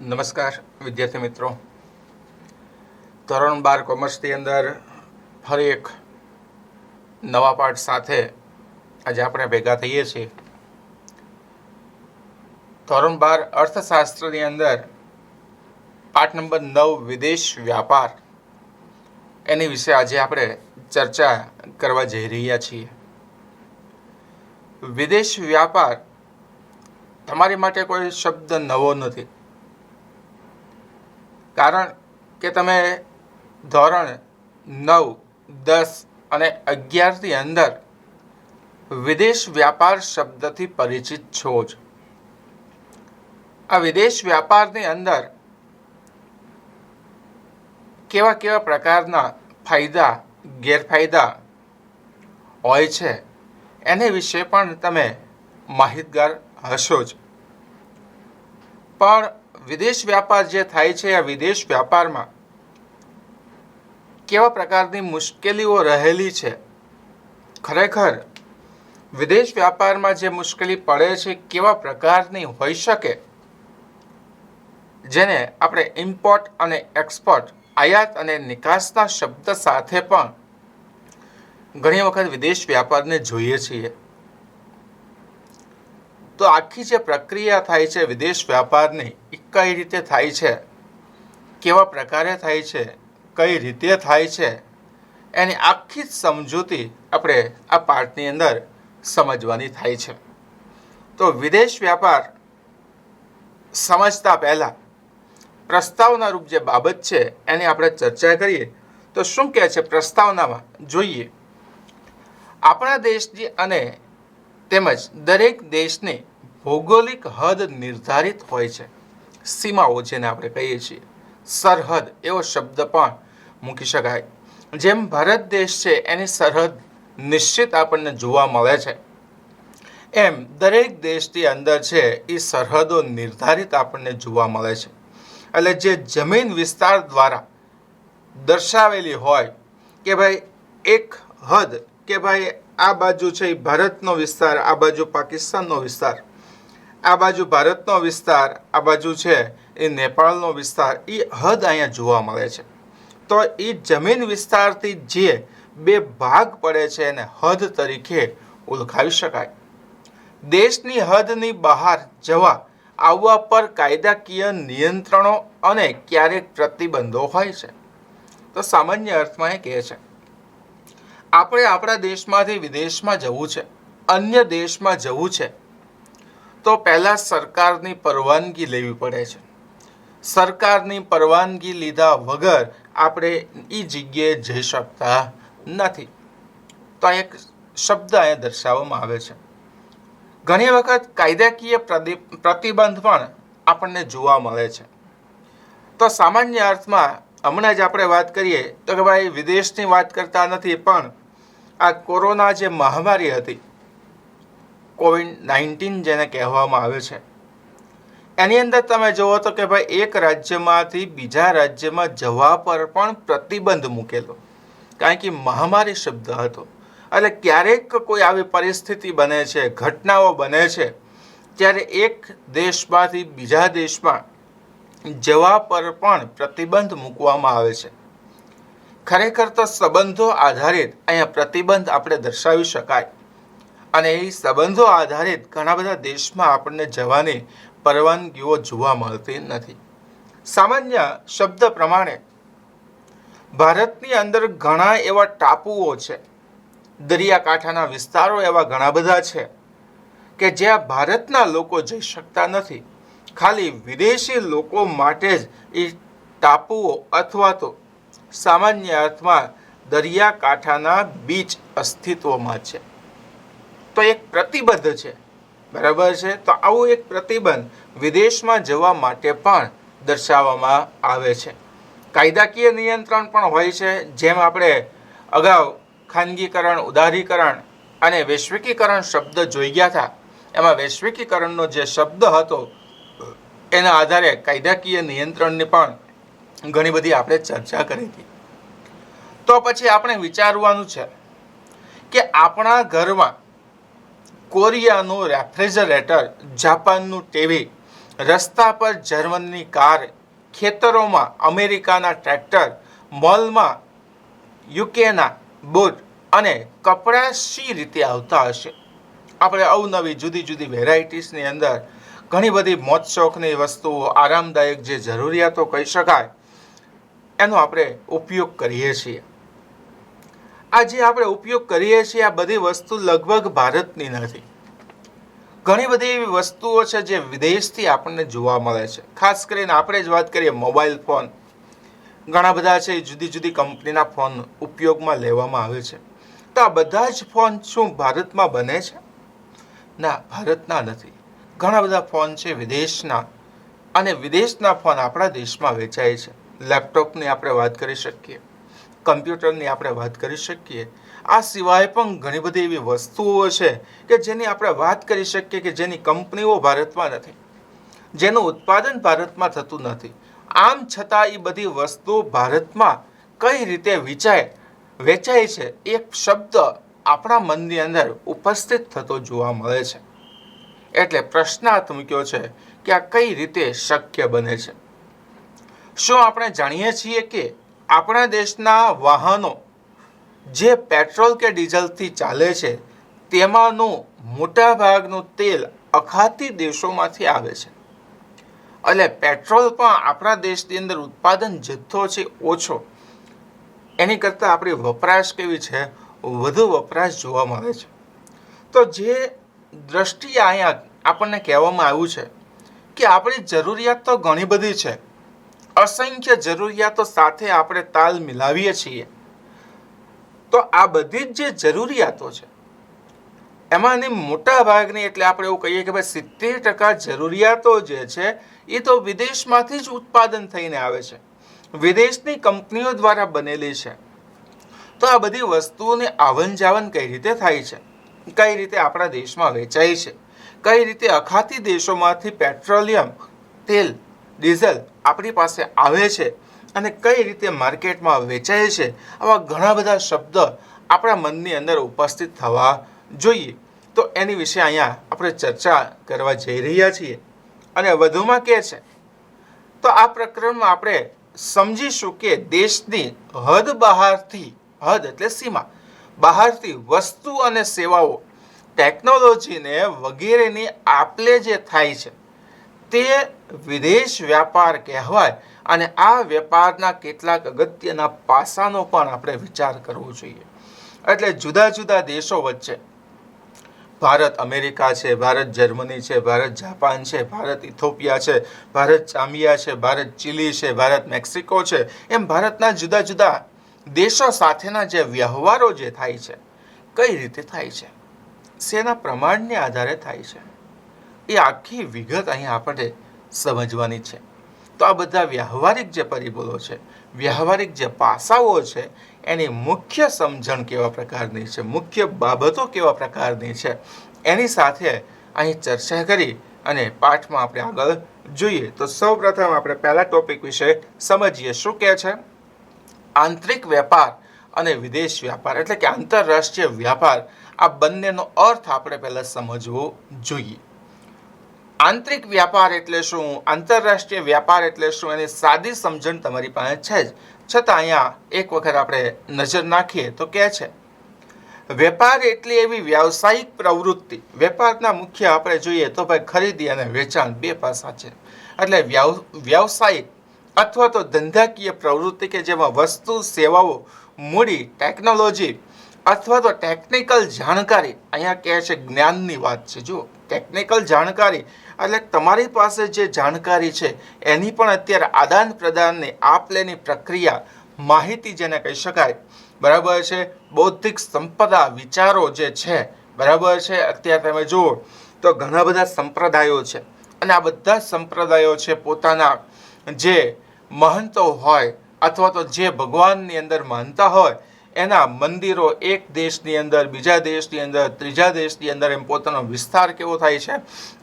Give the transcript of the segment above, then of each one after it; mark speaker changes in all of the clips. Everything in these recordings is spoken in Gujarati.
Speaker 1: નમસ્કાર વિદ્યાર્થી મિત્રો. ધોરણ 12 કોમર્સની અંદર ફરી એક નવા પાઠ સાથે આજે આપણે ભેગા થઈએ છીએ. ધોરણ 12 અર્થશાસ્ત્રની અંદર પાઠ નંબર 9 વિદેશ વ્યાપાર એની વિશે આજે આપણે ચર્ચા કરવા જઈ રહ્યા છીએ. વિદેશ વ્યાપાર તમારી માટે કોઈ શબ્દ નવો નથી, કારણ કે તમે ધોરણ 9, 10 અને 11ની અંદર વિદેશ વ્યાપાર શબ્દથી પરિચિત છો જ. આ વિદેશ વ્યાપારની અંદર કેવા કેવા પ્રકારના ફાયદા ગેરફાયદા હોય છે એને વિશે પણ તમે માહિતગાર હશો જ. પણ વિદેશ વ્યાપાર જે થાય છે, આ વિદેશ વ્યાપારમાં કેવા પ્રકારની મુશ્કેલીઓ રહેલી છે, ખરેખર વિદેશ વ્યાપારમાં જે મુશ્કેલી પડે છે કેવા પ્રકારની હોઈ શકે, જેને આપણે ઇમ્પોર્ટ અને એક્સપોર્ટ, આયાત અને નિકાસના શબ્દ સાથે પણ ઘણી વખત વિદેશ વ્યાપારને જોઈએ છીએ. તો આખી જે પ્રક્રિયા થાય છે વિદેશ વ્યાપારની, એ કઈ રીતે થાય છે, કેવા પ્રકારે થાય છે, કઈ રીતે થાય છે, એની આખી જ સમજૂતી આપણે આ પાઠની અંદર સમજવાની થાય છે. તો વિદેશ વ્યાપાર સમજતા પહેલા પ્રસ્તાવના રૂપ જે બાબત છે એની આપણે ચર્ચા કરીએ. તો શું કહે છે પ્રસ્તાવનામાં? જોઈએ. આપણા દેશની અને તેમજ દરેક દેશની ભૌગોલિક હદ નિર્ધારિત હોય છે. સીમાઓ જેને આપણે કહીએ છીએ, સરહદ એવો શબ્દ પણ મૂકી શકાય. જેમ ભારત દેશ છે એની સરહદ નિશ્ચિત આપણને જોવા મળે છે, એમ દરેક દેશની અંદર છે એ સરહદો નિર્ધારિત આપણને જોવા મળે છે. એટલે જે જમીન વિસ્તાર દ્વારા દર્શાવેલી હોય કે ભાઈ એક હદ, કે ભાઈ આ બાજુ છે એ ભારતનો વિસ્તાર, આ બાજુ પાકિસ્તાનનો વિસ્તાર, આ બાજુ ભારતનો વિસ્તાર, આ બાજુ છે એ નેપાળનો વિસ્તાર, એ હદ અહીંયા જોવા મળે છે. તો એ જમીન વિસ્તારથી જે બે ભાગ પડે છે એને હદ તરીકે ઓળખાવી શકાય. દેશની હદની બહાર જવા આવવા પર કાયદાકીય નિયંત્રણો અને ક્યારેક પ્રતિબંધો હોય છે. તો સામાન્ય અર્થમાં એ કહે છે આપણે આપણા દેશમાંથી વિદેશમાં જવું છે, અન્ય દેશમાં જવું છે, તો પહેલાં સરકારની પરવાનગી લેવી પડે છે. સરકારની પરવાનગી લીધા વગર આપણે એ જગ્યાએ જઈ શકતા નથી. તો આ એક શબ્દ અહીંયા દર્શાવવામાં આવે છે. ઘણી વખત કાયદાકીય પ્રતિબંધ પણ આપણને જોવા મળે છે. તો સામાન્ય અર્થમાં હમણાં જ આપણે વાત કરીએ તો કે ભાઈ વિદેશની વાત કરતા નથી, પણ આ કોરોના જે મહામારી હતી, COVID-19 જેને કહેવામાં આવે છે, એની અંદર તમે જુઓ તો કે ભાઈ એક રાજ્યમાંથી બીજા રાજ્યમાં જવા પર પણ પ્રતિબંધ મૂકેલો, કારણ કે મહામારી શબ્દ હતો. એટલે ક્યારેક કોઈ આવી પરિસ્થિતિ બને છે, ઘટનાઓ બને છે, ત્યારે એક દેશમાંથી બીજા દેશમાં જવા પર પણ પ્રતિબંધ મૂકવામાં આવે છે. ખરેખર તો સંબંધો આધારિત અહીંયા પ્રતિબંધ આપણે દર્શાવી શકાય, અને એ સંબંધો આધારિત ઘણા બધા દેશમાં આપણને જવાની પરવાનગીઓ જોવા મળતી નથી. સામાન્ય શબ્દ પ્રમાણે ભારતની અંદર ઘણા એવા ટાપુઓ છે, દરિયાકાંઠાના વિસ્તારો એવા ઘણા બધા છે કે જ્યાં ભારતના લોકો જઈ શકતા નથી. ખાલી વિદેશી લોકો માટે જ એ ટાપુઓ અથવા તો સામાન્ય અર્થમાં દરિયાકાંઠાના બીચ અસ્તિત્વમાં છે. તો એક પ્રતિબંધ છે, બરાબર છે. તો આવું એક પ્રતિબંધ વિદેશમાં જવા માટે પણ દર્શાવવામાં આવે છે. કાયદાકીય નિયંત્રણ પણ હોય છે. જેમ આપણે અગાઉ ખાનગીકરણ, ઉદારીકરણ અને વૈશ્વિકીકરણ શબ્દ જોઈ ગયા હતા, એમાં વૈશ્વિકીકરણનો જે શબ્દ હતો એના આધારે કાયદાકીય નિયંત્રણની પણ ઘણી બધી આપણે ચર્ચા કરી હતી. તો પછી આપણે વિચારવાનું છે કે આપણા ઘરમાં કોરિયાનું રેફ્રિજરેટર, જાપાનનું ટીવી રસ્તા પર જર્મનની કાર, ખેતરોમાં અમેરિકાના ટ્રેક્ટર, મોલમાં યુકેના બૂટ અને કપડાં શી રીતે આવતા હશે? આપણે અવનવી જુદી જુદી વેરાયટીસની અંદર ઘણી બધી મોજ શોખની વસ્તુઓ, આરામદાયક જે જરૂરિયાતો કહી શકાય, એનો આપણે ઉપયોગ કરીએ છીએ. આ જે આપણે ઉપયોગ કરીએ છીએ, આ બધી વસ્તુ લગભગ ભારતની નથી. ઘણી બધી એવી વસ્તુઓ છે જે વિદેશથી આપણને જોવા મળે છે. ખાસ કરીને આપણે જ વાત કરીએ મોબાઈલ ફોન, ઘણા બધા છે જુદી જુદી કંપનીના ફોન ઉપયોગમાં લેવામાં આવે છે. તો આ બધા જ ફોન શું ભારતમાં બને છે? ના, ભારતના નથી. ઘણા બધા ફોન છે વિદેશના, અને વિદેશના ફોન આપણા દેશમાં વેચાય છે. લેપટોપની આપણે વાત કરી શકીએ, કમ્પ્યુટરની આપણે વાત કરી શકીએ. આ સિવાય પણ ઘણી બધી એવી વસ્તુઓ છે કે જેની આપણે વાત કરી શકીએ કે જેની કંપનીઓ ભારતમાં નથી, જેનું ઉત્પાદન ભારતમાં થતું નથી. આમ છતાં એ બધી વસ્તુઓ ભારતમાં કઈ રીતે વેચાય છે, એક શબ્દ આપણા મનની અંદર ઉપસ્થિત થતો જોવા મળે છે. એટલે પ્રશ્નાર્થ મૂક્યો છે કે આ કઈ રીતે શક્ય બને છે? શું આપણે જાણીએ છીએ કે આપણા દેશના વાહનો જે પેટ્રોલ કે ડીઝલથી ચાલે છે, તેમાંનું મોટા ભાગનું તેલ અખાતી દેશોમાંથી આવે છે. એટલે પેટ્રોલ પણ આપણા દેશની અંદર ઉત્પાદન જથ્થો છે ઓછો, એની કરતાં આપણી વપરાશ કેવી છે, વધુ વપરાશ જોવા મળે છે. તો જે દ્રષ્ટિએ અહીંયા આપણને કહેવામાં આવ્યું છે કે આપણી જરૂરિયાત તો ઘણી બધી છે, અસંખ્ય જરૂરિયાતો સાથે આપણે તાલ મિલાવીએ છીએ. તો આ બધી જ જે જરૂરિયાતો છે એમાંની મોટા ભાગની, એટલે આપણે એવું કહીએ કે ભાઈ 70% જરૂરિયાતો જે છે એ તો વિદેશમાંથી જ ઉત્પાદન થઈને આવે છે, વિદેશની કંપનીઓ દ્વારા બનેલી છે. તો આ બધી વસ્તુઓની આવન જાવન કઈ રીતે થાય છે, કઈ રીતે આપણા દેશમાં વેચાય છે, કઈ રીતે અખાતી દેશોમાંથી પેટ્રોલિયમ, તેલ, ડીઝલ આપણી પાસે આવે છે અને કઈ રીતે માર્કેટમાં વેચાય છે, આવા ઘણા બધા શબ્દ આપણા મનની અંદર ઉપસ્થિત થવા જોઈએ. તો એની વિશે અહીંયા આપણે ચર્ચા કરવા જઈ રહ્યા છીએ. અને વધુમાં કહે છે, તો આ પ્રકરણમાં આપણે સમજીશું કે દેશની હદ બહારથી, હદ એટલે સીમા બહારથી વસ્તુ અને સેવાઓ, ટેકનોલોજીને વગેરેની આપલે જે થાય છે તે વિદેશ વ્યાપાર કહેવાય. અને આ વેપારના કેટલાક અગત્યના પાસાનો પણ આપણે વિચાર કરવો જોઈએ. એટલે જુદા જુદા દેશો વચ્ચે, ભારત અમેરિકા છે, ભારત જર્મની છે, ભારત જાપાન છે, ભારત ઇથોપિયા છે, ભારત ચામિયા છે, ભારત ચીલી છે, ભારત મેક્સિકો છે, એમ ભારતના જુદા જુદા દેશો સાથેના જે વ્યવહારો જે થાય છે, કઈ રીતે થાય છે, શેના પ્રમાણને આધારે થાય છે, એ આખી વિગત અહીંયા આપણે સમજવાની છે. તો આ બધા વ્યવહારિક જે પરિબળો છે, વ્યવહારિક જે પાસાઓ છે, એની મુખ્ય સમજણ કેવા પ્રકારની છે, મુખ્ય બાબતો કેવા પ્રકારની છે, એની સાથે અહીં ચર્ચા કરી અને પાઠમાં આપણે આગળ જોઈએ. તો સૌપ્રથમ આપણે પહેલા ટોપિક વિશે સમજીએ. શું કહે છે? આંતરિક વેપાર અને વિદેશ વ્યાપાર, એટલે કે આંતરરાષ્ટ્રીય વ્યાપાર. આ બંનેનો અર્થ આપણે પહેલા સમજવો જોઈએ. આંતરિક વ્યાપાર એટલે શું, આંતરરાષ્ટ્રીય વ્યાપાર એટલે શું, એની સાદી સમજણ તમારી પાસે છે જ, છતાં અહીંયા એક વખત આપણે નજર નાખીએ તો કહે છે, વેપાર એટલે એવી વ્યાવસાયિક પ્રવૃત્તિ. વેપારના મુખ્ય આપણે જોઈએ તો ભાઈ ખરીદી અને વેચાણ બે પાસા છે. એટલે વ્યાવસાયિક અથવા તો ધંધાકીય પ્રવૃત્તિ કે જેમાં વસ્તુ, સેવાઓ, મૂડી, ટેકનોલોજી અથવા તો ટેકનિકલ જાણકારી, અહીંયા કહે છે જ્ઞાનની વાત છે. જો ટેકનિકલ જાણકારી એટલે તમારી પાસે જે જાણકારી છે એની પણ અત્યારે આદાન પ્રદાનની, આપલેની પ્રક્રિયા, માહિતી જેને કહી શકાય, બરાબર છે. બૌદ્ધિક સંપદા, વિચારો જે છે, બરાબર છે. અત્યારે તમે જુઓ તો ઘણા બધા સંપ્રદાયો છે અને આ બધા સંપ્રદાયો છે પોતાના જે મહંતો હોય અથવા તો જે ભગવાનની અંદર માનતા હોય એના મંદિરો એક દેશની અંદર, બીજા દેશની અંદર, ત્રીજા દેશની અંદર એમ પોતાનો વિસ્તાર કેવો થાય છે,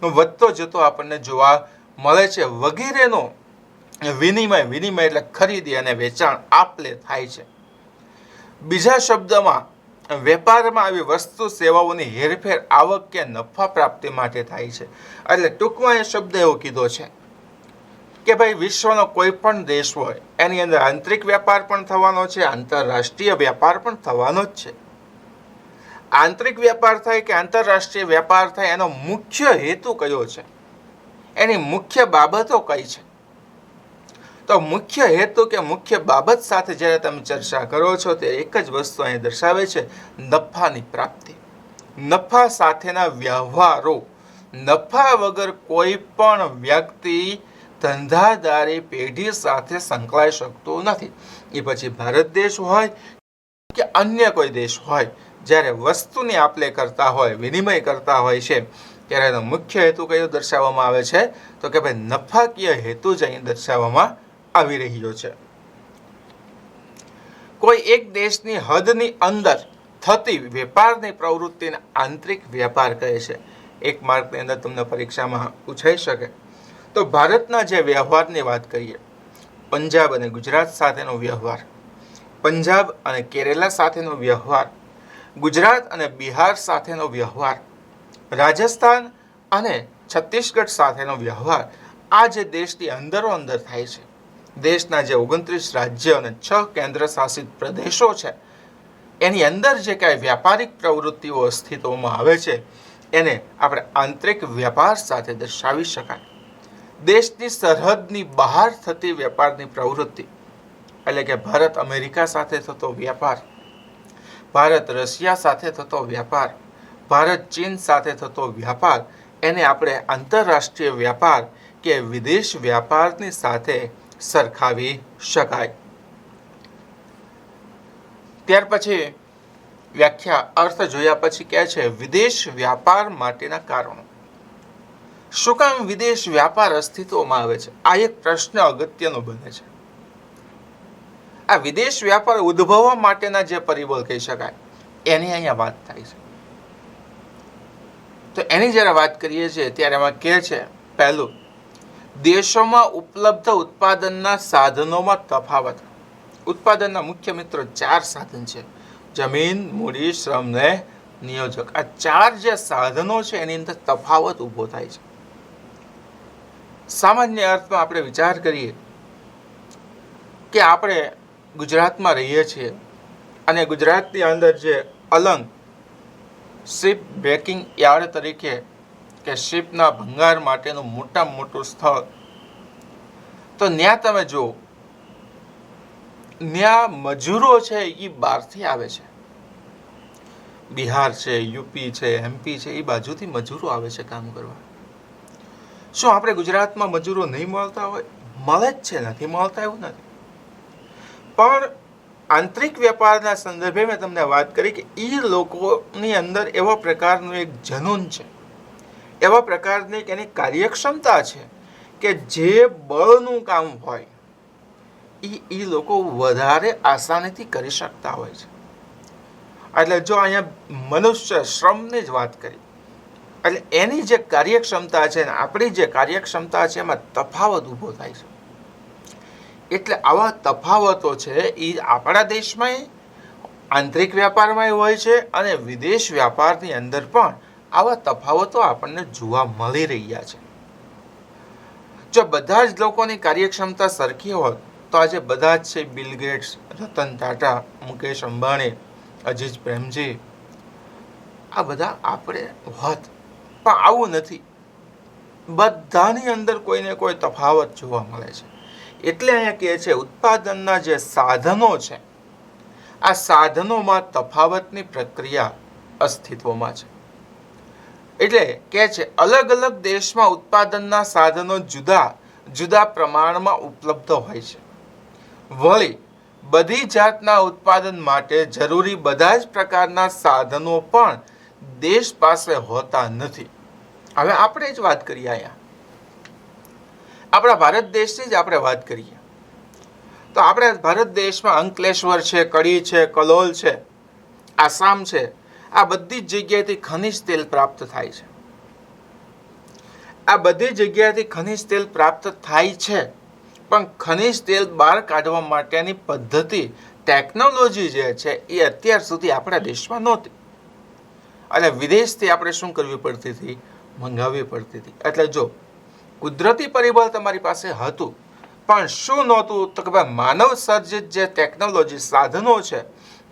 Speaker 1: વધતો જતો આપણને જોવા મળે છે. વગેરેનો વિનિમય એટલે ખરીદી અને વેચાણ આપલે થાય છે. બીજા શબ્દમાં વેપારમાં આવી વસ્તુ સેવાઓની હેરફેર આવક કે નફા પ્રાપ્તિ માટે થાય છે. એટલે ટૂંકમાં એ શબ્દ એવો કીધો છે કે ભાઈ વિશ્વનો કોઈ પણ દેશ હોય એની અંદર આંતરિક વેપાર પણ થવાનો છે, આંતરરાષ્ટ્રીય વેપાર પણ થવાનો જ છે. આંતરિક વેપાર થાય કે આંતરરાષ્ટ્રીય વેપાર થાય એનો મુખ્ય હેતુ કયો છે, એની મુખ્ય બાબતો કઈ છે? તો મુખ્ય હેતુ કે મુખ્ય બાબત સાથે જ્યારે તમે ચર્ચા કરો છો તે એક જ વસ્તુ અહીં દર્શાવે છે, નફાની પ્રાપ્તિ, નફા સાથેના વ્યવહારો. નફા વગર કોઈ પણ વ્યક્તિ ધંધાદારી પેઢી સાથે સંકળાઈ શકતો નથી. એ પછી ભારત દેશ હોય કે અન્ય કોઈ દેશ હોય, જ્યારે વસ્તુની આપ-લે કરતા હોય, વિનિમય કરતા હોય છે, ત્યારે એનો મુખ્ય હેતુ કયો દર્શાવવામાં આવે છે? તો કે ભાઈ નફાકીય હેતુ જ અહીં દર્શાવવામાં આવી રહ્યો છે. કોઈ એક દેશની હદની અંદર થતી વેપારની પ્રવૃત્તિને આંતરિક વેપાર કહે છે. એક માર્કની અંદર તમને પરીક્ષામાં પૂછાઈ શકે. તો ભારતના જે વ્યવહારની વાત કરીએ, પંજાબ અને ગુજરાત સાથેનો વ્યવહાર, પંજાબ અને કેરેલા સાથેનો વ્યવહાર, ગુજરાત અને બિહાર સાથેનો વ્યવહાર, રાજસ્થાન અને છત્તીસગઢ સાથેનો વ્યવહાર, આ જે દેશની અંદરો અંદર થાય છે, દેશના જે 29 રાજ્ય અને 6 કેન્દ્ર શાસિત પ્રદેશો છે, એની અંદર જે કાંઈ વ્યાપારિક પ્રવૃત્તિઓ અસ્તિત્વમાં આવે છે, એને આપણે આંતરિક વેપાર સાથે દર્શાવી શકાય. દેશની સરહદની બહાર થતી વેપારની પ્રવૃત્તિ, એટલે કે ભારત અમેરિકા સાથે થતો વ્યાપાર, ભારત રશિયા સાથે થતો વ્યાપાર, ભારત ચીન સાથે થતો વ્યાપાર, એને આપણે આંતરરાષ્ટ્રીય વ્યાપાર કે વિદેશ વ્યાપારની સાથે સરખાવી શકાય. ત્યાર પછી વ્યાખ્યા અર્થ જોયા પછી કહે છે વિદેશ વ્યાપાર માટેના કારણો. શું કામ વિદેશ વ્યાપાર અસ્તિત્વમાં આવે છે? આ એક પ્રશ્ન અગત્યનો બને છે. આ વિદેશ વ્યાપાર ઉદ્ભવવા માટેના જે પરિબળ કહી શકાય એની અહીંયા વાત થાય છે. તો એની જ્યારે વાત કરીએ છીએ ત્યારે એમાં કહે છે, પહેલું, દેશોમાં ઉપલબ્ધ ઉત્પાદનના સાધનોમાં તફાવત. ઉત્પાદનના મુખ્ય મિત્રો 4 સાધન છે: જમીન, મૂડી, શ્રમ ને નિયોજક. આ 4 જે સાધનો છે એની અંદર તફાવત ઊભો થાય છે. સામાન્ય અર્થમાં આપણે વિચાર કરીએ કે આપણે ગુજરાતમાં રહીએ છીએ અને ગુજરાતની અંદર જે અલંગ શિપ બ્રેકિંગ યાર્ડ તરીકે કે શિપના ભંગાર માટેનું મોટામાં મોટું સ્થળ, તો ત્યાં તમે જુઓ, ત્યાં મજૂરો છે એ બહારથી આવે છે. બિહાર છે, યુપી છે, એમપી છે, એ બાજુથી મજૂરો આવે છે કામ કરવા. શું આપણે ગુજરાતમાં મજૂરો નહીં મળતા હોય? મળે જ છે, નથી મળતા એવું નથી. પણ આંતરિક વેપારના સંદર્ભે મેં તમને વાત કરી કે એ લોકોની અંદર એવા પ્રકારનું એક જનૂન છે, એવા પ્રકારની એની કાર્યક્ષમતા છે કે જે બળનું કામ હોય એ લોકો વધારે આસાનીથી કરી શકતા હોય છે. એટલે જો અહીંયા મનુષ્ય શ્રમની જ વાત કરી, એટલે એની જે કાર્યક્ષમતા છે ને આપણી જે કાર્યક્ષમતા છે એમાં તફાવત ઊભો થાય છે. એટલે આવા તફાવતો છે એ આપણા દેશમાં આંતરિક વેપારમાં હોય છે અને વિદેશ વ્યાપારની અંદર પણ આવા તફાવતો આપણને જોવા મળી રહ્યા છે. જો બધા જ લોકોની કાર્યક્ષમતા સરખી હોત તો આજે બધા જ છે બિલ ગેટ્સ, રતન ટાટા, મુકેશ અંબાણી, અજીજ પ્રેમજી, આ બધા આપણે હોત. પણ આવું નથી. બધાની અંદર કોઈને કોઈ તફાવત જોવા મળે છે. એટલે અહીંયા કહે છે ઉત્પાદનના જે સાધનો છે, આ સાધનોમાં તફાવતની પ્રક્રિયા અસ્તિત્વમાં છે. એટલે કહે છે અલગ અલગ દેશમાં ઉત્પાદનના સાધનો જુદા જુદા પ્રમાણમાં ઉપલબ્ધ હોય છે. વળી બધી જાતના ઉત્પાદન માટે જરૂરી બધા જ પ્રકારના સાધનો પણ દેશ પાસે હોતા નથી. હવે આપણે જ વાત કરીએ, અહીંયા આપણા ભારત દેશની જ આપણે વાત કરીએ તો આપણે ભારત દેશમાં અંકલેશ્વર છે, કડી છે, કલોલ છે, આસામ છે, આ બધી જ જગ્યાએથી ખનિજ તેલ પ્રાપ્ત થાય છે. આ બધી જગ્યાએથી ખનિજ તેલ પ્રાપ્ત થાય છે, પણ ખનિજ તેલ બહાર કાઢવા માટેની પદ્ધતિ ટેકનોલોજી જે છે એ અત્યાર સુધી આપણા દેશમાં નહોતી અને વિદેશથી આપણે શું કરવી પડતી હતી? મંગાવવી પડતી હતી. એટલે જો કુદરતી પરિબળ તમારી પાસે હતું, પણ શું નહોતું? તો કે ભાઈ માનવ સર્જિત જે ટેકનોલોજી સાધનો છે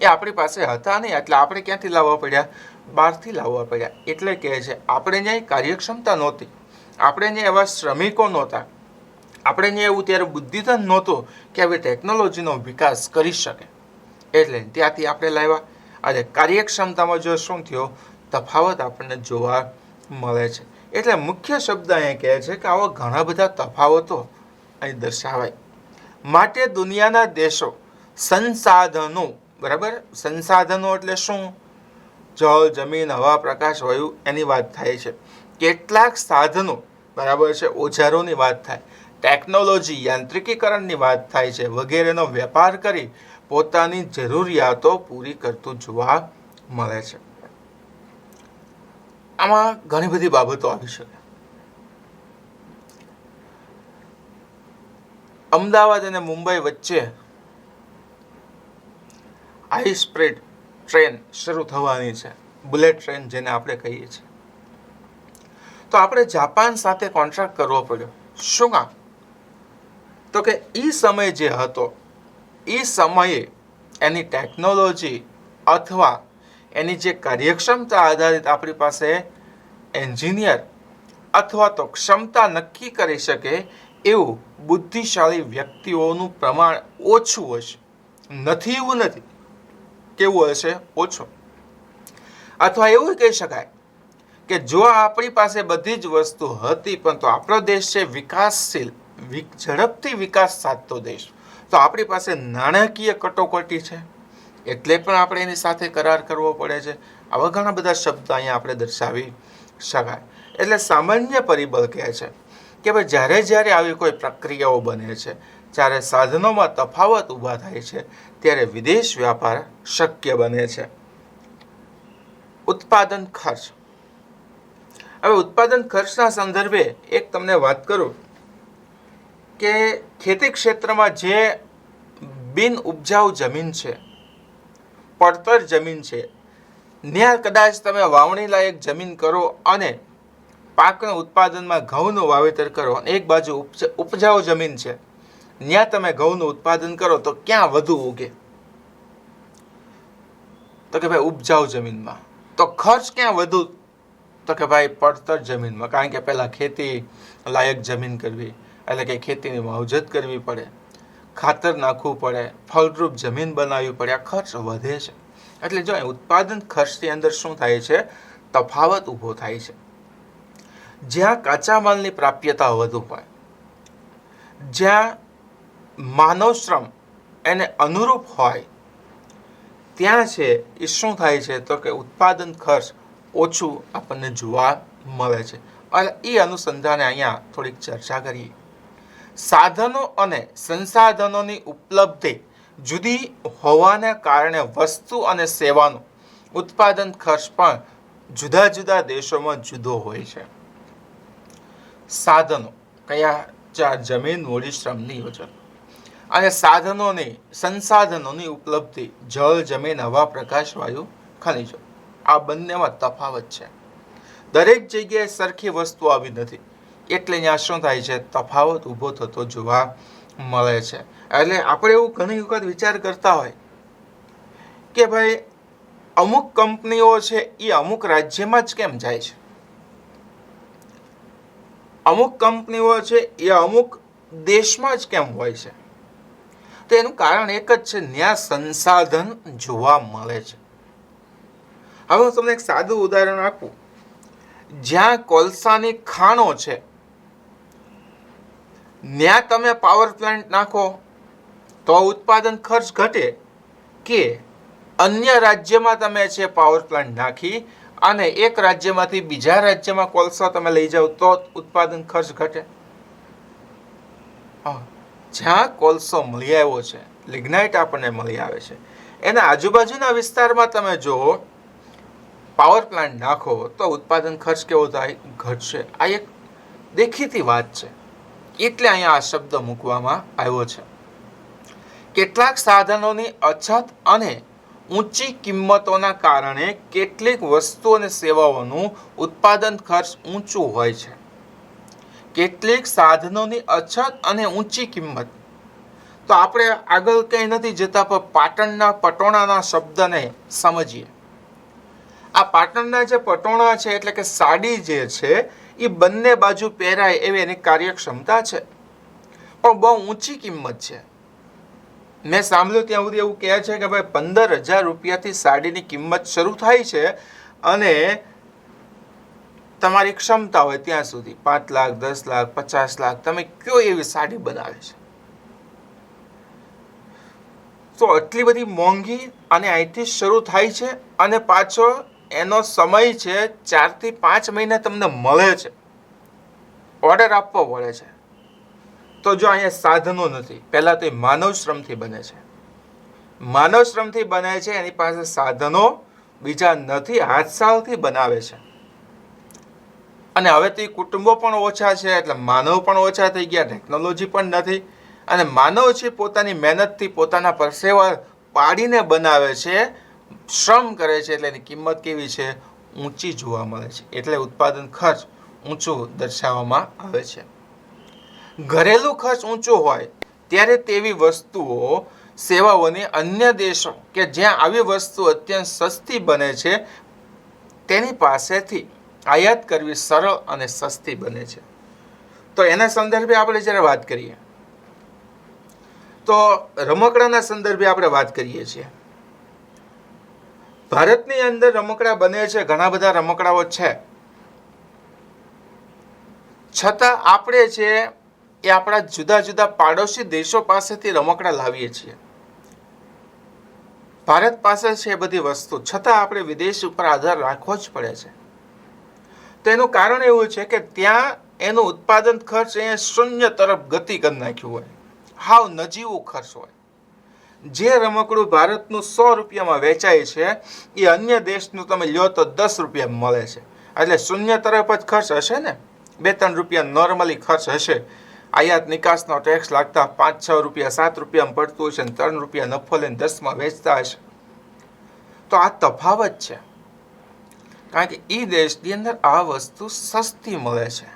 Speaker 1: એ આપણી પાસે હતા નહીં. એટલે આપણે ક્યાંથી લાવવા પડ્યા? બહારથી લાવવા પડ્યા. એટલે કહે છે આપણે ત્યાં કાર્યક્ષમતા નહોતી, આપણે ત્યાં એવા શ્રમિકો નહોતા, આપણે ત્યાં એવું ત્યારે બુદ્ધિધન નહોતું કે આવી ટેકનોલોજીનો વિકાસ કરી શકે. એટલે ત્યાંથી આપણે લાવ્યા. અને કાર્યક્ષમતામાં જો શું થયો? તફાવત આપણને જોવા મળે છે. એટલે મુખ્ય શબ્દ અહીંયા કહે છે કે આવા ઘણા બધા તફાવતો અહીં દર્શાવાય. માટે દુનિયાના દેશો સંસાધનો, બરાબર, સંસાધનો એટલે શું? જળ, જમીન, હવા, પ્રકાશ, વાયુ એની વાત થાય છે. કેટલાક સાધનો, બરાબર છે, ઓજારોની વાત થાય, ટેકનોલોજી, યાંત્રિકીકરણની વાત થાય છે, વગેરેનો વેપાર કરી પોતાની જરૂરિયાતો પૂરી કરતું જોવા મળે છે. આમાં ઘણી બધી બાબતો આવી શકે. અમદાવાદ અને મુંબઈ વચ્ચે હાઈ સ્પીડ ટ્રેન શરૂ થવાની છે, બુલેટ ટ્રેન જેને આપણે કહીએ છીએ. તો આપણે જાપાન સાથે કોન્ટ્રાક્ટ કરવો પડ્યો. શું કામ? તો કે એ સમય જે હતો એ સમયે એની ટેકનોલોજી અથવા એની જે કાર્યક્ષમતા આધારિત આપણી પાસે એન્જિનિયર અથવા તો ક્ષમતા નક્કી કરી શકે એવું બુદ્ધિશાળી વ્યક્તિઓનું પ્રમાણ ઓછું હશે. નથી એવું નથી. કેવું હશે? ઓછું. અથવા એવું કહી શકાય કે જો આપણી પાસે બધી જ વસ્તુ હતી, પણ તો આપણો દેશ છે વિકાસશીલ, ઝડપથી વિકાસ સાધતો દેશ, તો આપણી પાસે નાણાકીય કટોકટી છે, એટલે પણ આપણે એની સાથે કરાર કરવો પડે છે. આવા ઘણા બધા શબ્દ અહીંયા આપણે દર્શાવી શકાય. એટલે સામાન્ય પરિબળ કહે છે કે ભાઈ જ્યારે જ્યારે આવી કોઈ પ્રક્રિયાઓ બને છે, જ્યારે સાધનોમાં તફાવત ઊભા થાય છે, ત્યારે વિદેશ વ્યાપાર શક્ય બને છે. ઉત્પાદન ખર્ચ. હવે ઉત્પાદન ખર્ચના સંદર્ભે એક તમને વાત કરું કે ખેતી ક્ષેત્રમાં જે બિન ઉપજાઉ જમીન છે, પડતર જમીન છે, ત્યાં કદાચ તમે વાવણી લાયક જમીન કરો અને પાકના ઉત્પાદનમાં ઘઉંનું વાવેતર કરો, અને એક બાજુ ઉપજાઉ જમીન છે, ત્યાં તમે ઘઉંનું ઉત્પાદન કરો, તો ક્યાં વધુ ઉગે? તો કે ભાઈ ઉપજાઉ જમીનમાં. તો ખર્ચ ક્યાં વધુ? તો કે ભાઈ પડતર જમીનમાં. કારણ કે પહેલાં ખેતી લાયક જમીન કરવી એટલે કે ખેતીની માવજત કરવી પડે, ખાતર નાખવું પડે, ફળદ્રુપ જમીન બનાવવી પડે, આ ખર્ચ વધે છે. એટલે જો ઉત્પાદન ખર્ચની અંદર શું થાય છે? તફાવત ઊભો થાય છે. જ્યાં કાચા માલની પ્રાપ્યતા વધુ હોય, જ્યાં માનવ શ્રમ એને અનુરૂપ હોય, ત્યાં છે એ શું થાય છે? તો કે ઉત્પાદન ખર્ચ ઓછું આપણને જોવા મળે છે. અને એ અનુસંધાને અહીંયા થોડીક ચર્ચા કરીએ. સાધનો અને સંસાધનોની ઉપલબ્ધિ જુદી હોવાને કારણે વસ્તુ અને સેવાનો ઉત્પાદન ખર્ચ પણ જુદા જુદા દેશોમાં જુદો હોય છે. સાધનો કયા? જમીન, મૂડી, શ્રમની યોજના. અને સાધનોની, સંસાધનોની ઉપલબ્ધિ જળ, જમીન, હવા, પ્રકાશ, વાયુ, ખનિજો. આ બંનેમાં તફાવત છે. દરેક જગ્યાએ સરખી વસ્તુ આવી નથી, એટલે અહીંયા શું થાય છે? તફાવત ઊભો થતો જોવા મળે છે. એટલે આપણે એવું ઘણી વખત વિચાર કરતા હોય કે ભાઈ અમુક કંપનીઓ છે એ અમુક રાજ્યમાં જ કેમ જાય છે, અમુક કંપનીઓ છે એ અમુક દેશમાં જ કેમ હોય છે? તો એનું કારણ એક જ છે, ત્યાં સંસાધન જોવા મળે છે. હવે હું તમને એક સાદું ઉદાહરણ આપું. જ્યાં કોલસાની ખાણો છે, ત્યાં તમે પાવર પ્લાન્ટ નાખો તો ઉત્પાદન ખર્ચ ઘટે, કે અન્ય રાજ્યમાં તમે છે પાવર પ્લાન્ટ નાખી અને એક રાજ્યમાંથી બીજા રાજ્યમાં કોલસા તમે લઈ જાઓ તો ઉત્પાદન ખર્ચ ઘટે? જ્યાં કોલસો મળી આવ્યો છે, લિગ્નાઇટ આપણને મળી આવે છે, એના આજુબાજુના વિસ્તારમાં તમે જો પાવર પ્લાન્ટ નાખો તો ઉત્પાદન ખર્ચ કેવો થાય? ઘટશે. આ એક દેખીતી વાત છે, એટલે અહીંયા આ શબ્દ મૂકવામાં આવ્યો છે. કેટલાક સાધનોની અછત અને ઊંચી કિંમતોના કારણે કેટલીક વસ્તુઓ અને સેવાઓનું ઉત્પાદન ખર્ચ ઊંચું હોય છે. કેટલીક સાધનોની અછત અને ઊંચી કિંમત. તો આપણે આગળ કંઈ નથી જતા, પણ પાટણના પટોળાના શબ્દને સમજીએ. આ પાટણના જે પટોળા છે એટલે કે સાડી જે છે એ બંને બાજુ પહેરાય એવી એની કાર્યક્ષમતા છે, પણ બહુ ઊંચી કિંમત છે. મેં સાંભળ્યું ત્યાં સુધી એવું કહે છે કે ભાઈ 15,000 રૂપિયાથી સાડીની કિંમત શરૂ થાય છે અને તમારી ક્ષમતા હોય ત્યાં સુધી 5 લાખ, 10 લાખ, 50 લાખ તમે કયો એવી સાડી બનાવે છે. તો આટલી બધી મોંઘી અને અહીંથી શરૂ થાય છે અને પાછો એનો સમય છે 4 થી 5 મહિના તમને મળે છે, ઓર્ડર આપવો પડે છે. તો જો અહીંયા સાધનો નથી, પહેલા તો એ માનવ શ્રમથી બને છે. માનવ શ્રમથી બને છે, એની પાસે સાધનો બીજા નથી, હાથસાળથી બનાવે છે. અને હવે તો એ કુટુંબો પણ ઓછા છે એટલે માનવ પણ ઓછા થઈ ગયા, ટેકનોલોજી પણ નથી. અને માનવ છે પોતાની મહેનતથી પોતાના પરસેવા પાડીને બનાવે છે, શ્રમ કરે છે, એટલે એની કિંમત કેવી છે? ઊંચી જોવા મળે છે. એટલે ઉત્પાદન ખર્ચ ઊંચું દર્શાવવામાં આવે છે. ઘરેલું ખર્ચ ઊંચો હોય ત્યારે તેવી વસ્તુઓ સેવાઓની અન્ય દેશો કે જ્યાં આવી વસ્તુ અત્યંત સસ્તી બને છે તેની પાસેથી આયાત કરવી સરળ અને સસ્તી બને છે. તો એના સંદર્ભે આપણે જ્યારે વાત કરીએ તો રમકડાના સંદર્ભે આપણે વાત કરીએ છીએ. ભારતની અંદર રમકડા બને છે, ઘણા બધા રમકડાઓ છે, છતાં આપણે છે એ આપણા જુદા જુદા પાડોશી દેશો પાસેથી રમકડા લાવીએ છીએ. ભારત પાસે છે એ બધી વસ્તુ, છતાં આપણે વિદેશ ઉપર આધાર રાખવો જ પડે છે. તો એનું કારણ એવું છે કે ત્યાં એનું ઉત્પાદન ખર્ચ અહીંયા શૂન્ય તરફ ગતિ કરી નાખ્યું હોય, હાવ નજીવું ખર્ચ હોય. જે રમકડું ભારતનું 100 રૂપિયામાં વેચાય છે એ અન્ય દેશનું તમે લ્યો તો 10 રૂપિયામાં મળે છે. એટલે શૂન્ય તરફ જ ખર્ચ હશે ને. 2-3 રૂપિયા નોર્મલી ખર્ચ હશે. આયાત નિકાસનો ટેક્સ લાગતા 5-6 રૂપિયા 7 રૂપિયામાં પડતું હશે, 3 રૂપિયા નફો લઈને 10માં વેચતા હશે. તો આ તફાવત છે, કારણ કે એ દેશની અંદર આ વસ્તુ સસ્તી મળે છે,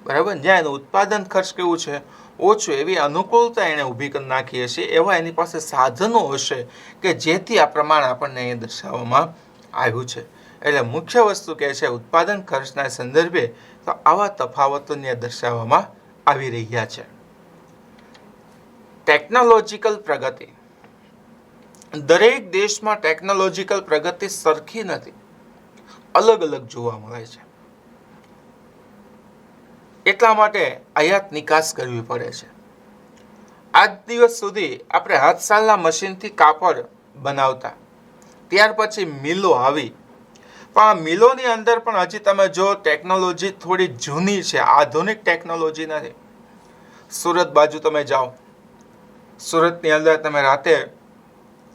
Speaker 1: બરાબર. જ્યાં એનું ઉત્પાદન ખર્ચ કેવું છે? ઓછું. એવી અનુકૂળતા એને ઊભી કરી નાખી હશે, એવા એની પાસે સાધનો હશે કે જેથી આ પ્રમાણ આપણને અહીંયા દર્શાવવામાં આવ્યું છે. એટલે મુખ્ય વસ્તુ કે છે ઉત્પાદન ખર્ચના સંદર્ભે તો આવા તફાવતોને દર્શાવવામાં આવી રહ્યા છે. ટેકનોલોજીકલ પ્રગતિ. દરેક દેશમાં ટેકનોલોજીકલ પ્રગતિ સરખી નથી, અલગ અલગ જોવા મળે છે. એટલા માટે આયાત નિકાસ કરવી પડે છે. આજ દિવસ સુધી આપણે હાથસાળના મશીનથી કાપડ બનાવતા, ત્યાર પછી મિલો આવી, પણ આ મિલોની અંદર પણ હજી તમે જો ટેકનોલોજી થોડી જૂની છે, આધુનિક ટેકનોલોજી નથી. સુરત બાજુ તમે જાઓ, સુરતની અંદર તમે રાતે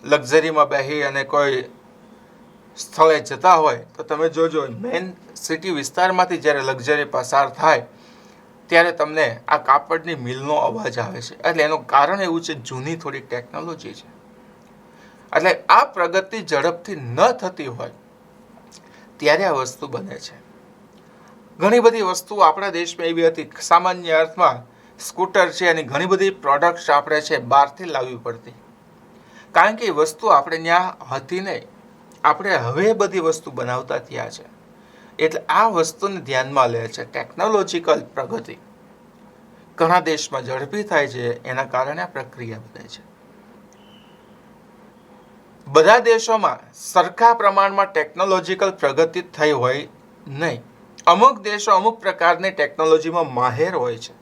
Speaker 1: લક્ઝરીમાં બેસી અને કોઈ સ્થળે જતા હોય તો તમે જોજો મેઇન સિટી વિસ્તારમાંથી જ્યારે લક્ઝરી પસાર થાય ત્યારે તમને આ કાપડની મિલનો અવાજ આવે છે. એટલે એનું કારણ એવું છે જૂની થોડીક ટેકનોલોજી છે. એટલે આ પ્રગતિ ઝડપથી ન થતી હોય ત્યારે આ વસ્તુ બને છે. ઘણી બધી વસ્તુઓ આપણા દેશમાં એવી હતી, સામાન્ય અર્થમાં સ્કૂટર છે અને ઘણી બધી પ્રોડક્ટ્સ આપણે છે બહારથી લાવવી પડતી, કારણ કે એ વસ્તુ આપણે ત્યાં હતી નહીં. આપણે હવે બધી વસ્તુ બનાવતા થયા છે. એટલે આ વસ્તુને ધ્યાનમાં લે છે. ટેકનોલોજીકલ પ્રગતિ ઘણા દેશમાં ઝડપી થાય છે, એના કારણે આ પ્રક્રિયા બને છે. બધા દેશોમાં સરખા પ્રમાણમાં ટેકનોલોજીકલ પ્રગતિ થઈ હોય નહીં. અમુક દેશો અમુક પ્રકારની ટેકનોલોજીમાં માહેર હોય છે,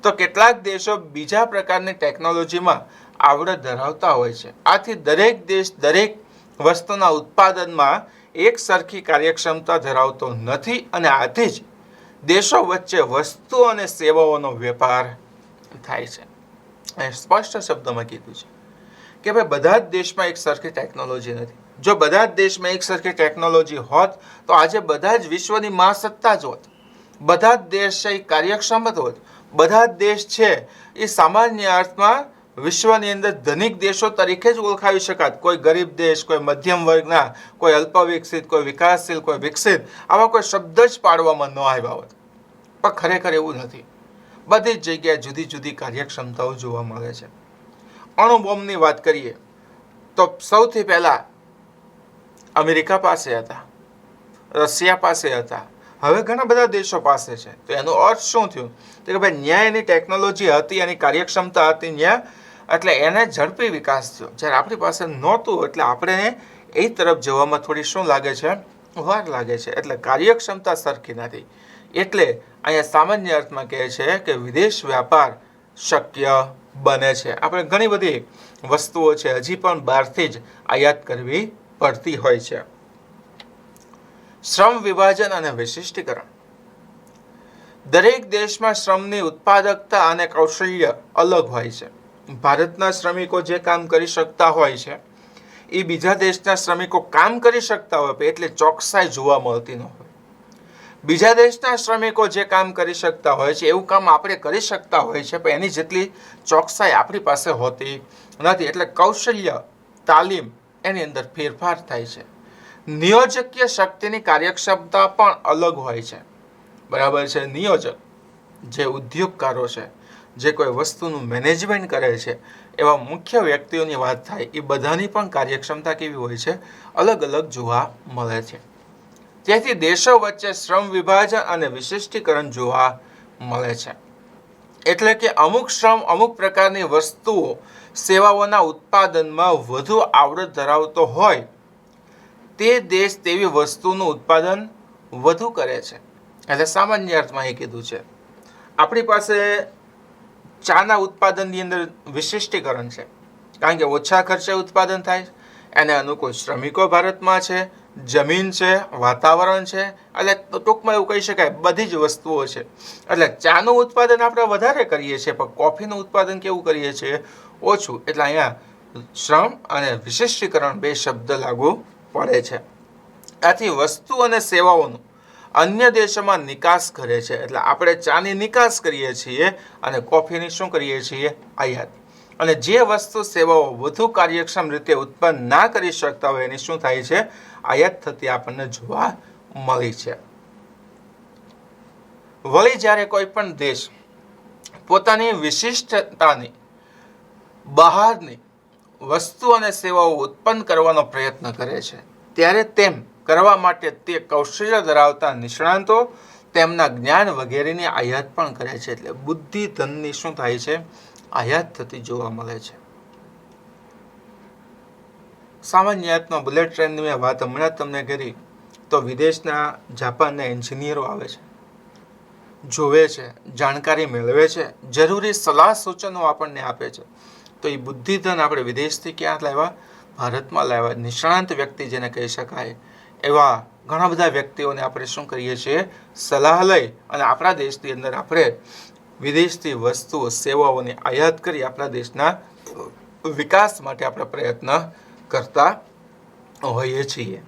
Speaker 1: તો કેટલાક દેશો બીજા પ્રકારની ટેકનોલોજીમાં આવડત ધરાવતા હોય છે. આથી દરેક દેશ દરેક વસ્તુના ઉત્પાદનમાં એક સરખી કાર્યક્ષમતા ધરાવતો નથી અને આથી જ દેશો વચ્ચે વસ્તુ અને સેવાઓનો વેપાર થાય છે. સ્પષ્ટ શબ્દમાં કીધું છે કે ભાઈ બધા જ દેશમાં એક સરખી ટેકનોલોજી નથી. જો બધા જ દેશમાં એક સરખી ટેકનોલોજી હોત તો આજે બધા જ વિશ્વની મહાસત્તા જ હોત, બધા જ દેશ છે એ કાર્યક્ષમ હોત, બધા જ દેશ છે એ સામાન્ય અર્થમાં વિશ્વની અંદર ધનિક દેશો તરીકે જ ઓળખાવી શકાત. કોઈ ગરીબ દેશ, કોઈ મધ્યમ વર્ગના, કોઈ અલ્પ વિકસિત, કોઈ વિકાસશીલ, કોઈ વિકસિત, આવા કોઈ શબ્દ જ પાડવામાં ન આવ્યા હોત. પણ ખરેખર એવું નથી. બધી જ જગ્યાએ જુદી જુદી કાર્યક્ષમતાઓ જોવા મળે છે. અણુબોમ્બની વાત કરીએ તો સૌથી પહેલા અમેરિકા પાસે હતા, રશિયા પાસે હતા, હવે ઘણા બધા દેશો પાસે છે. તો એનો અર્થ શું થયું? તો કે ભાઈ ન્યાય એની ટેકનોલોજી હતી, એની કાર્યક્ષમતા હતી ન્યાય, એટલે એને ઝડપી વિકાસ થયો. જ્યારે આપણી પાસે નહોતું એટલે આપણે એ તરફ જવામાં થોડી શું લાગે છે? વાર લાગે છે. એટલે કાર્યક્ષમતા સરખી નથી. એટલે અહીંયા સામાન્ય અર્થમાં કહે છે કે વિદેશ વ્યાપાર શક્ય બને છે. આપણે ઘણી બધી વસ્તુઓ છે હજી પણ બહારથી જ આયાત કરવી પડતી હોય છે. શ્રમ વિભાજન અને વિશિષ્ટીકરણ. દરેક દેશમાં શ્રમની ઉત્પાદકતા અને કૌશલ્ય અલગ હોય છે. ભારતના શ્રમિકો જે કામ કરી શકતા હોય છે એ બીજા દેશના શ્રમિકો કામ કરી શકતા હોય એટલે ચોકસાઈ જોવા મળતી ન હોય. બીજા દેશના શ્રમિકો જે કામ કરી શકતા હોય છે એવું કામ આપણે કરી શકતા હોય છે પણ એની જેટલી ચોકસાઈ આપણી પાસે હોતી નથી. એટલે કૌશલ્ય તાલીમ એની અંદર ફેરફાર થાય છે. નિયોજકીય શક્તિની કાર્યક્ષમતા પણ અલગ હોય છે. બરાબર છે. નિયોજક જે ઉદ્યોગકારો છે, જે કોઈ વસ્તુનું મેનેજમેન્ટ કરે છે, એવા મુખ્ય વ્યક્તિઓની વાત થાય એ બધાની પણ કાર્યક્ષમતા કેવી હોય છે? અલગ અલગ જોવા મળે છે. તેથી દેશો વચ્ચે શ્રમ વિભાજન અને વિશિષ્ટીકરણ જોવા મળે છે. એટલે કે અમુક શ્રમ અમુક પ્રકારની વસ્તુઓ સેવાઓના ઉત્પાદનમાં વધુ આવડત ધરાવતો હોય તે દેશ તેવી વસ્તુનું ઉત્પાદન વધુ કરે છે. એટલે સામાન્ય અર્થમાં એ કીધું છે. આપણી પાસે ચાના ઉત્પાદનની અંદર વિશિષ્ટીકરણ છે, કારણ કે ઓછા ખર્ચે ઉત્પાદન થાય, એને અનુકૂળ શ્રમિકો ભારતમાં છે, જમીન છે, વાતાવરણ છે, એટલે ટૂંકમાં એવું કહી શકાય બધી જ વસ્તુઓ છે. એટલે ચાનું ઉત્પાદન આપણે વધારે કરીએ છીએ પણ કોફીનું ઉત્પાદન કેવું કરીએ છીએ? ઓછું. એટલે અહીંયા શ્રમ અને વિશિષ્ટીકરણ બે શબ્દ લાગુ પડે છે. આથી વસ્તુ અને સેવાઓનું અન્ય દેશોમાં નિકાસ કરે છે. એટલે આપણે ચાની નિકાસ કરીએ છીએ અને કોફીની શું કરીએ છીએ? આયાત. અને જે વસ્તુ સેવાઓ વધુ કાર્યક્ષમ રીતે ઉત્પન્ન ના કરી શકતા હોય એની શું થાય છે? આયાત થતી આપણને જોવા મળી છે. વળી જ્યારે કોઈ પણ દેશ પોતાની વિશિષ્ટતાની બહારની વસ્તુ અને સેવાઓ ઉત્પન્ન કરવાનો પ્રયત્ન કરે છે ત્યારે તેમ કરવા માટે તે કૌશલ્ય ધરાવતા નિષ્ણાંતો તેમના જ્ઞાન વગેરેની આયાત પણ કરે છે. એટલે બુદ્ધિ ધનની શું થાય છે? આયાત થતી જોવા મળે છે. સામાન્ય અર્થમાં બુલેટ ટ્રેનની મેં વાત હમણાં તમને કરી તો વિદેશના જાપાનના એન્જિનિયરો આવે છે, જોવે છે, જાણકારી મેળવે છે, જરૂરી સલાહ સૂચનો આપણને આપે છે. તો એ બુદ્ધિધન આપણે વિદેશથી ક્યાં લાવ્યા? ભારતમાં લાવ્યા. નિષ્ણાંત વ્યક્તિ જેને કહી શકાય એવા ઘણા બધા વ્યક્તિઓને આપણે શું કરીએ છીએ? સલાહ લઈ અને આપણા દેશની અંદર આપણે વિદેશથી વસ્તુઓ સેવાઓની આયાત કરી આપણા દેશના વિકાસ માટે આપણે પ્રયત્ન કરતા હોઈએ છીએ.